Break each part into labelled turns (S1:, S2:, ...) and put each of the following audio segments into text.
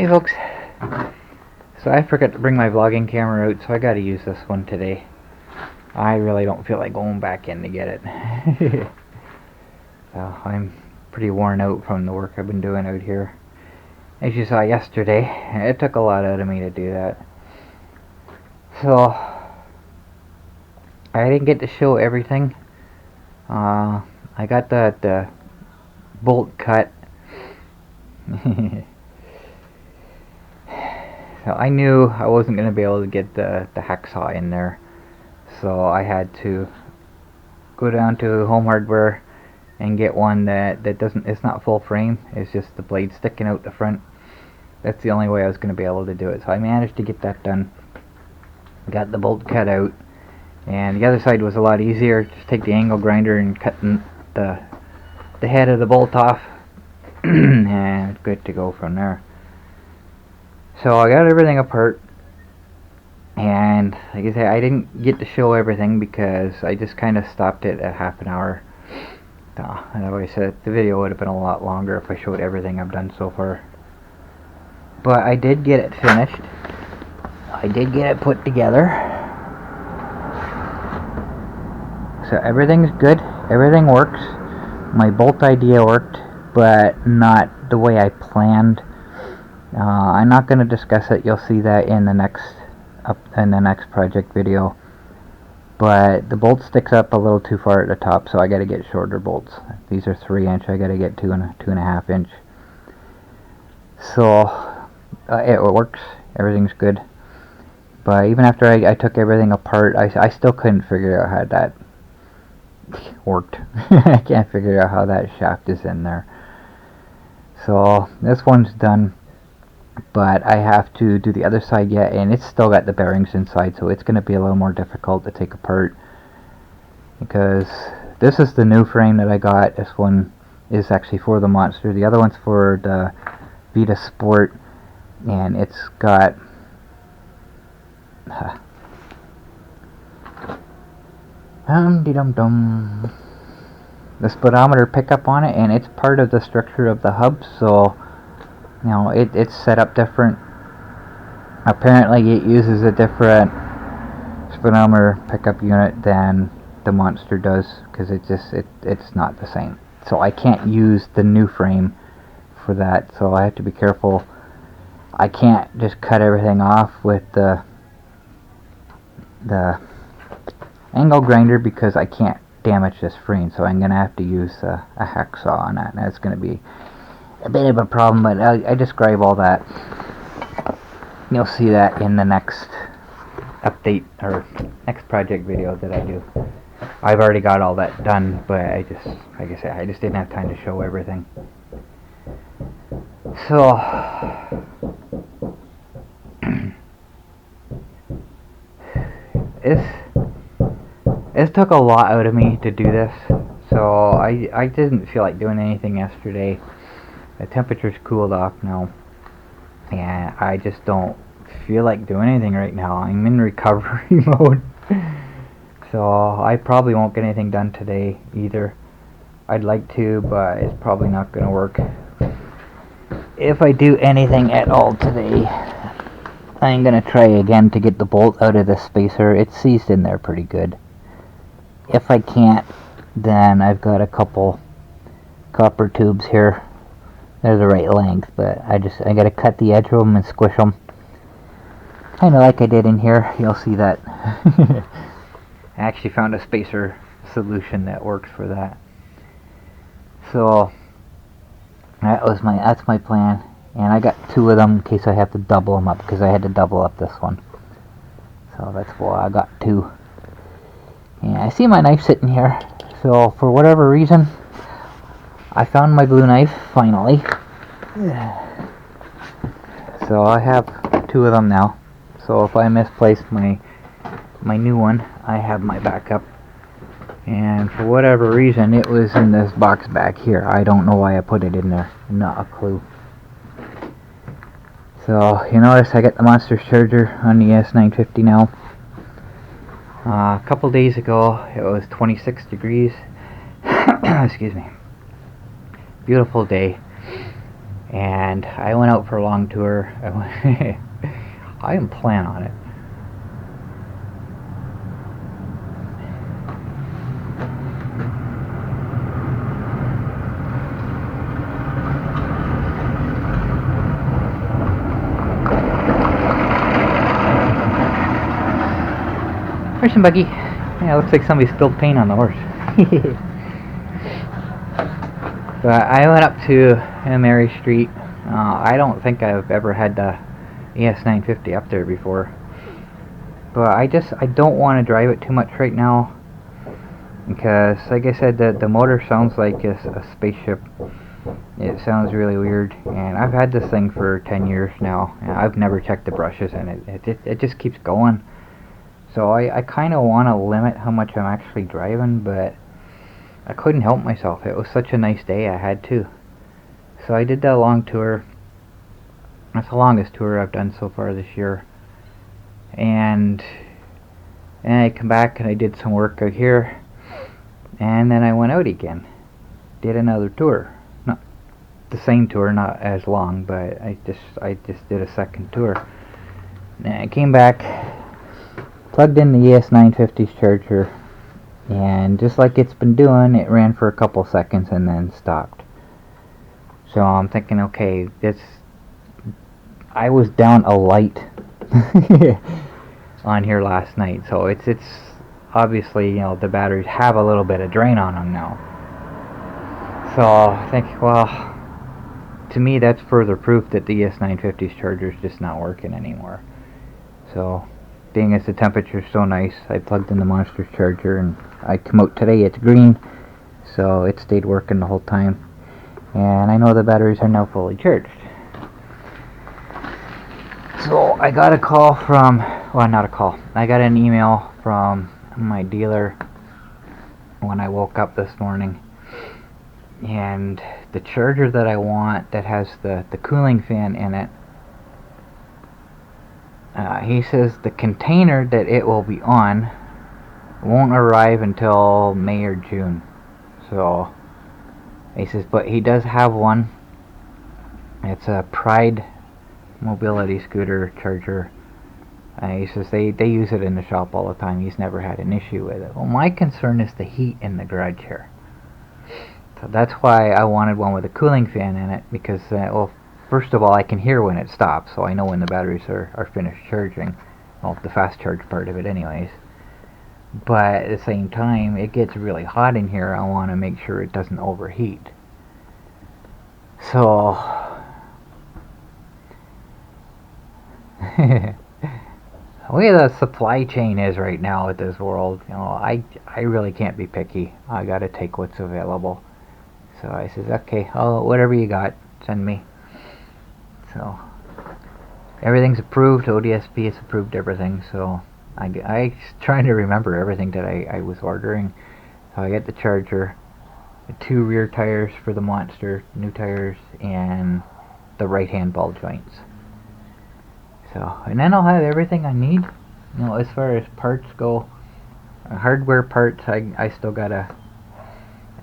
S1: Hey folks, so I forgot to bring my vlogging camera out, so I gotta use this one today. I really don't feel like going back in to get it. So I'm pretty worn out from the work I've been doing out here. As you saw yesterday, it took a lot out of me to do that. So I didn't get to show everything. I got the bolt cut. So I knew I wasn't going to be able to get the hacksaw in there, so I had to go down to Home Hardware and get one that doesn't, it's not full frame, it's just the blade sticking out the front. That's the only way I was going to be able to do it, so I managed to get that done. Got the bolt cut out, and the other side was a lot easier. Just take the angle grinder and cut the head of the bolt off, and it's good to go from there. So I got everything apart, and like I said, I didn't get to show everything because I just kind of stopped it at half an hour. Otherwise, the video would have been a lot longer if I showed everything I've done so far. But I did get it finished. I did get it put together. So everything's good. Everything works. My bolt idea worked, but not the way I planned. I'm not going to discuss it. You'll see that in the next project video. But the bolt sticks up a little too far at the top, so I got to get shorter bolts. These are 3-inch. I got to get 2.5 inch. So it works. Everything's good. But even after I took everything apart, I still couldn't figure out how that worked. I can't figure out how that shaft is in there. So this one's done. But I have to do the other side yet, and it's still got the bearings inside, so it's going to be a little more difficult to take apart, because this is the new frame that I got. This one is actually for the Monster. The other one's for the Vita Sport, and it's got the speedometer pickup on it, and it's part of the structure of the hub, so you know, it's set up different. Apparently it uses a different speedometer pickup unit than the Monster does, because it's not the same. So I can't use the new frame for that, so I have to be careful. I can't just cut everything off with the angle grinder, because I can't damage this frame, so I'm going to have to use a hacksaw on that, and that's going to be a bit of a problem, but I describe all that. You'll see that in the next update or next project video that I do. I've already got all that done, but like I said, I just didn't have time to show everything. So this took a lot out of me to do this, so I didn't feel like doing anything yesterday. The temperature's cooled off now, and I just don't feel like doing anything right now. I'm in recovery mode, so I probably won't get anything done today either. I'd like to, but it's probably not going to work. If I do anything at all today, I'm going to try again to get the bolt out of the spacer. It's seized in there pretty good. If I can't, then I've got a couple copper tubes here. They're the right length, but I gotta cut the edge of them and squish them, kind of like I did in here. You'll see that. I actually found a spacer solution that works for that. So that's my plan, and I got 2 of them in case I have to double them up, because I had to double up this one. So that's why I got 2. And I see my knife sitting here, so for whatever reason, I found my blue knife, finally. So I have 2 of them now. So if I misplaced my new one, I have my backup. And for whatever reason, it was in this box back here. I don't know why I put it in there. Not a clue. So you notice I got the Monster charger on the S950 now. A couple days ago, it was 26 degrees. Excuse me. Beautiful day, and I went out for a long tour. I didn't plan on it. There's some buggy. Yeah, looks like somebody spilled paint on the horse. But I went up to Mary Street. I don't think I've ever had the ES950 up there before. But I don't want to drive it too much right now. Because, like I said, the motor sounds like a spaceship. It sounds really weird. And I've had this thing for 10 years now. And I've never checked the brushes, and it just keeps going. So I kind of want to limit how much I'm actually driving, but I couldn't help myself. It was such a nice day, I had to. So I did that long tour. That's the longest tour I've done so far this year. And I come back and I did some work out here. And then I went out again. Did another tour. Not the same tour, not as long, but I just did a second tour. And I came back, plugged in the ES950's charger, and just like it's been doing, it ran for a couple seconds and then stopped. So I'm thinking, okay, I was down a light on here last night, so it's obviously, you know, the batteries have a little bit of drain on them now. So I think, well, to me that's further proof that the ES950's charger is just not working anymore. So, being as the temperature's so nice, I plugged in the Monster's charger, and I come out today, it's green, so it stayed working the whole time. And I know the batteries are now fully charged. So I got a call from, well, not a call, I got an email from my dealer when I woke up this morning, and the charger that I want that has the cooling fan in it, he says the container that it will be on won't arrive until May or June. So he says, but he does have one. It's a Pride mobility scooter charger. He says they use it in the shop all the time. He's never had an issue with it. Well, my concern is the heat in the garage here. So that's why I wanted one with a cooling fan in it, because, well, first of all, I can hear when it stops, so I know when the batteries are finished charging. Well, the fast charge part of it anyways. But at the same time, it gets really hot in here. I want to make sure it doesn't overheat. So the way the supply chain is right now with this world, you know, I really can't be picky. I gotta take what's available. So I says, okay, whatever you got, send me. So everything's approved. ODSP has approved everything. So I trying to remember everything that I was ordering. So I got the charger, the 2 rear tires for the Monster, new tires, and the right hand ball joints. So, and then I'll have everything I need. You know, as far as parts go, hardware parts, I still gotta.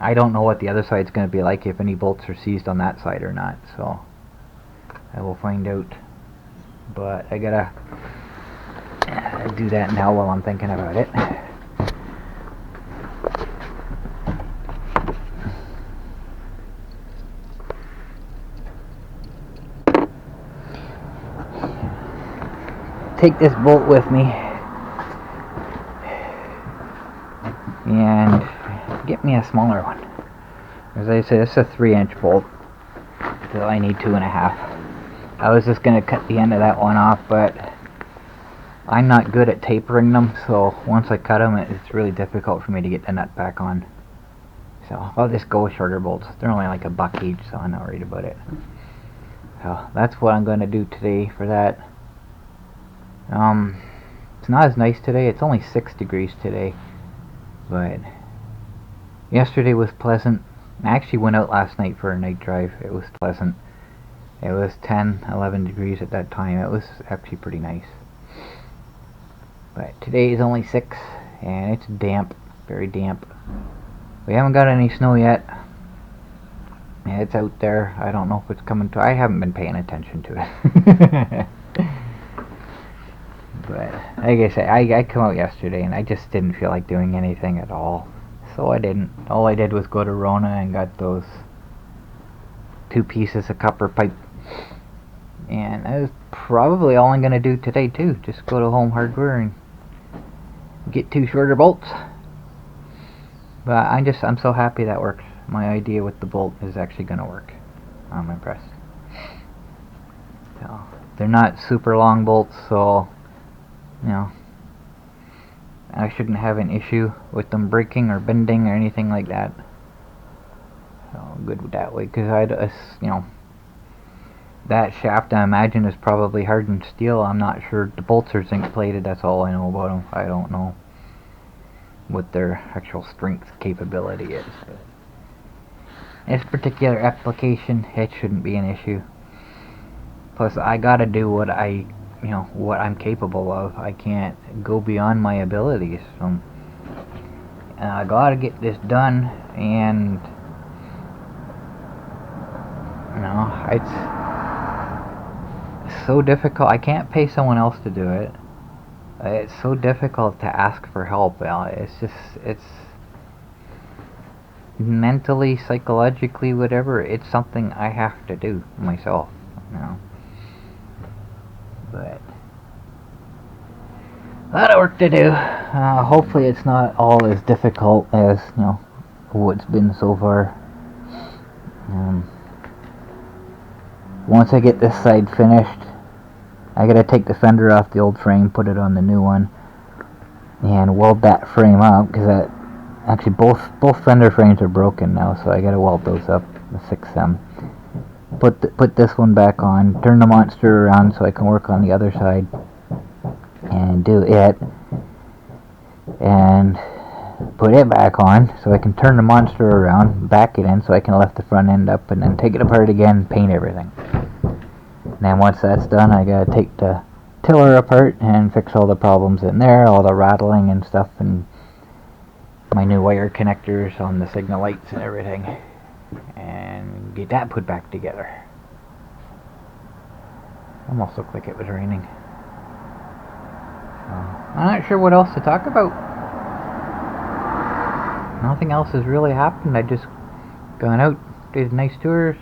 S1: I don't know what the other side's gonna be like, if any bolts are seized on that side or not. So I will find out. But I gotta do that now while I'm thinking about it. Take this bolt with me and get me a smaller one. As I said, it's a 3-inch bolt, so I need 2.5. I was just going to cut the end of that one off, but I'm not good at tapering them, so once I cut them, it's really difficult for me to get the nut back on. So I'll just go with shorter bolts. They're only like $1 each, so I'm not worried about it. So that's what I'm going to do today for that. It's not as nice today. It's only 6 degrees today, but yesterday was pleasant. I actually went out last night for a night drive. It was pleasant. It was 10, 11 degrees at that time. It was actually pretty nice. But today is only 6, and it's damp, very damp. We haven't got any snow yet, and It's out there. I don't know if it's coming to... I haven't been paying attention to it. But, like I said, I come out yesterday and I just didn't feel like doing anything at all. So I didn't. All I did was go to Rona and got those 2 pieces of copper pipe. And that was probably all I'm going to do today too. Just go to Home Hardware and get 2 shorter bolts. But I'm so happy that works. My idea with the bolt is actually going to work. I'm impressed. So, they're not super long bolts, so you know, I shouldn't have an issue with them breaking or bending or anything like that. So good with that way, because you know, that shaft I imagine is probably hardened steel. I'm not sure. The bolts are zinc plated. That's all I know about them. I don't know what their actual strength capability is. But this particular application, it shouldn't be an issue. Plus, I gotta do what what I'm capable of. I can't go beyond my abilities. So, I gotta get this done, and it's so difficult. I can't pay someone else to do it. It's so difficult to ask for help. It's mentally, psychologically, whatever. It's something I have to do myself. But a lot of work to do. Hopefully it's not all as difficult as what's been so far. Once I get this side finished, I gotta take the fender off the old frame, put it on the new one, and weld that frame up, because actually both fender frames are broken now, so I gotta weld those up and fix them. Put this one back on, turn the monster around so I can work on the other side, and do it, and put it back on so I can turn the monster around, back it in so I can lift the front end up, and then take it apart again, paint everything. And then once that's done, I gotta take the tiller apart and fix all the problems in there, all the rattling and stuff, and my new wire connectors on the signal lights and everything, and get that put back together. Almost looked like it was raining. I'm not sure what else to talk about. Nothing else has really happened. I just gone out, did nice tours,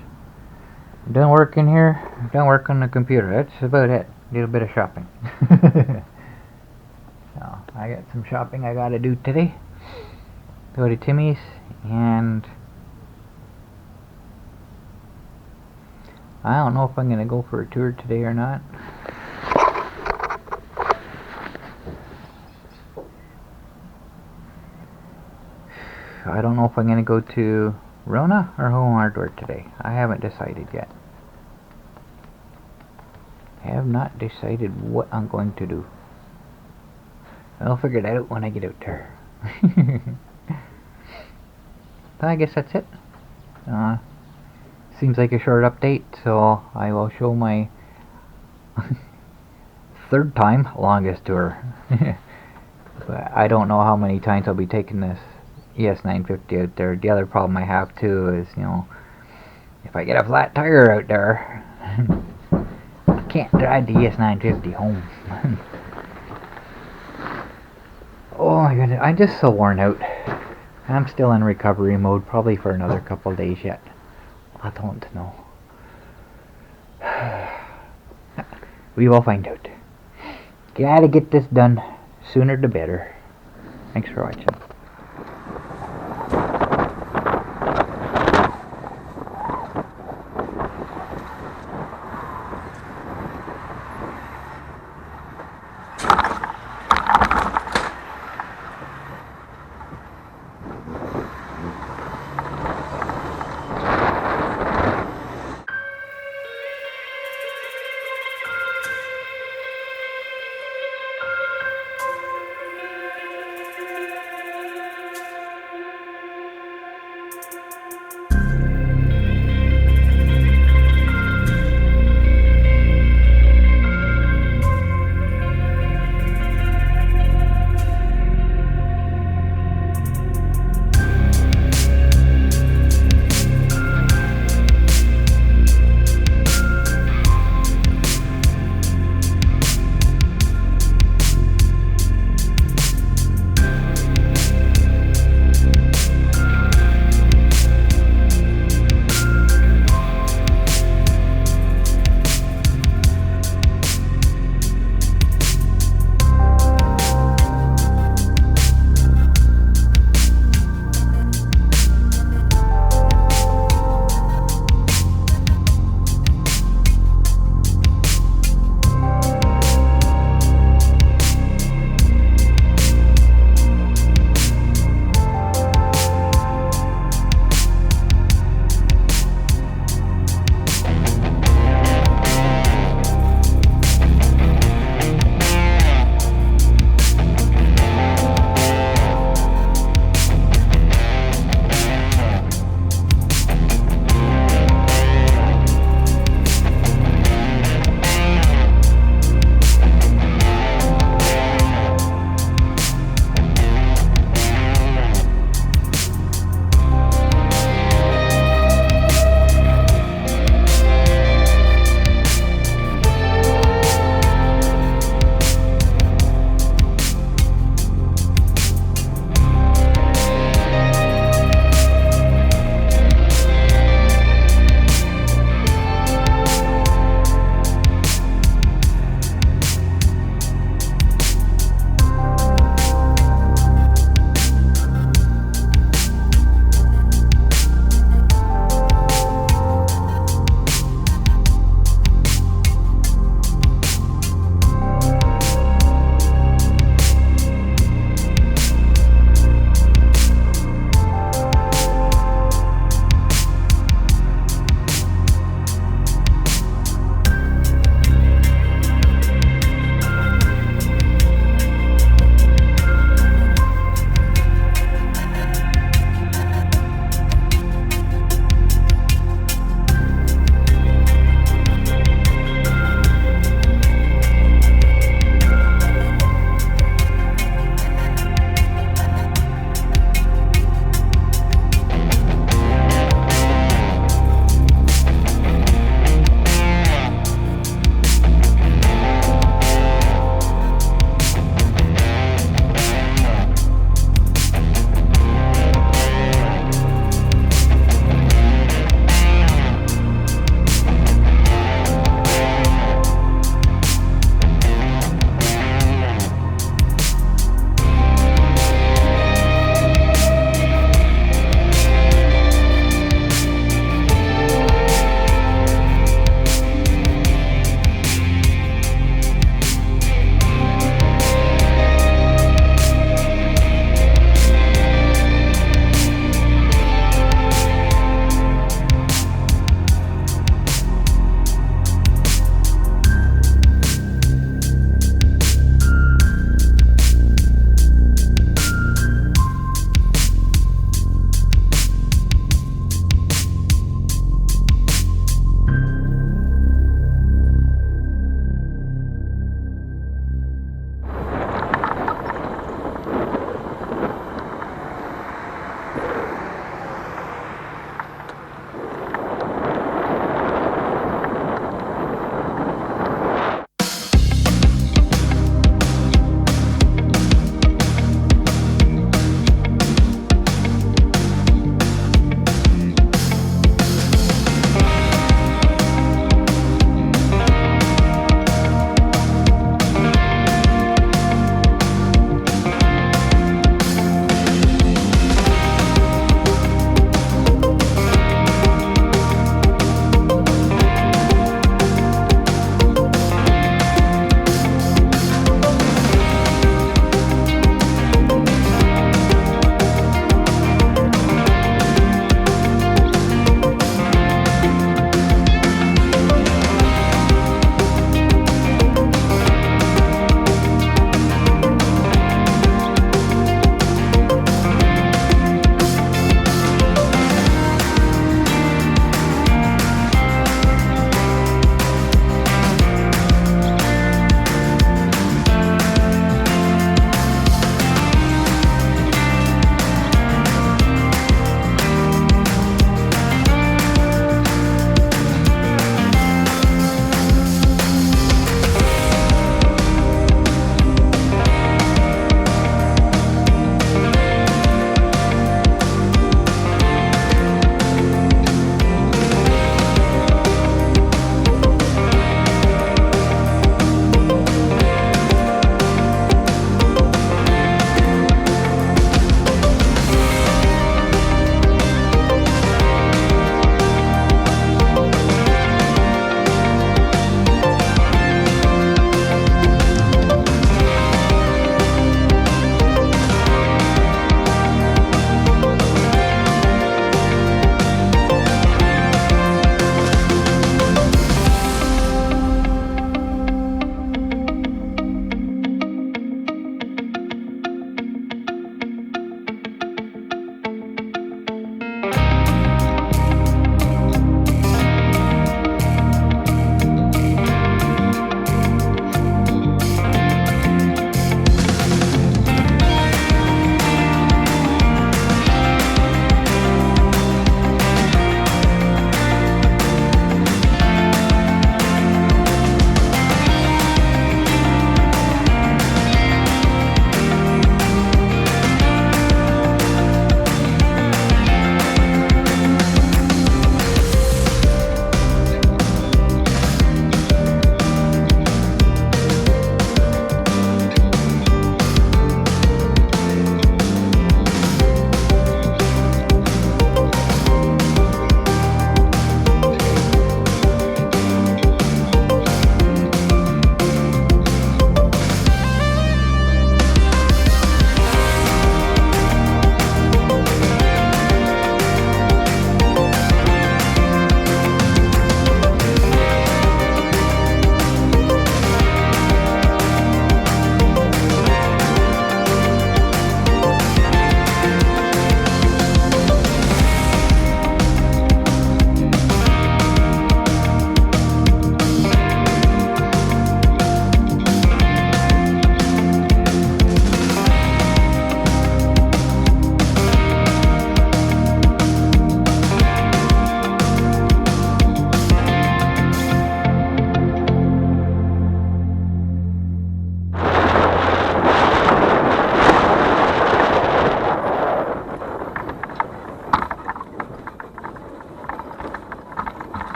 S1: done work in here, done work on the computer. That's about it. Did a bit of shopping. So, I got some shopping I gotta do today. Go to Timmy's, and I don't know if I'm gonna go for a tour today or not. I don't know if I'm gonna go to Rona or Home Hardware today. I haven't decided yet. I have not decided what I'm going to do. I'll figure that out when I get out there. But I guess that's it. Seems like a short update, so I will show my 3rd time longest tour. But I don't know how many times I'll be taking this ES950 out there. The other problem I have too is, if I get a flat tire out there, I can't drive the ES950 home. Oh my goodness, I'm just so worn out. I'm still in recovery mode, probably for another couple of days yet. I don't know. We will find out. Gotta get this done. Sooner the better. Thanks for watching.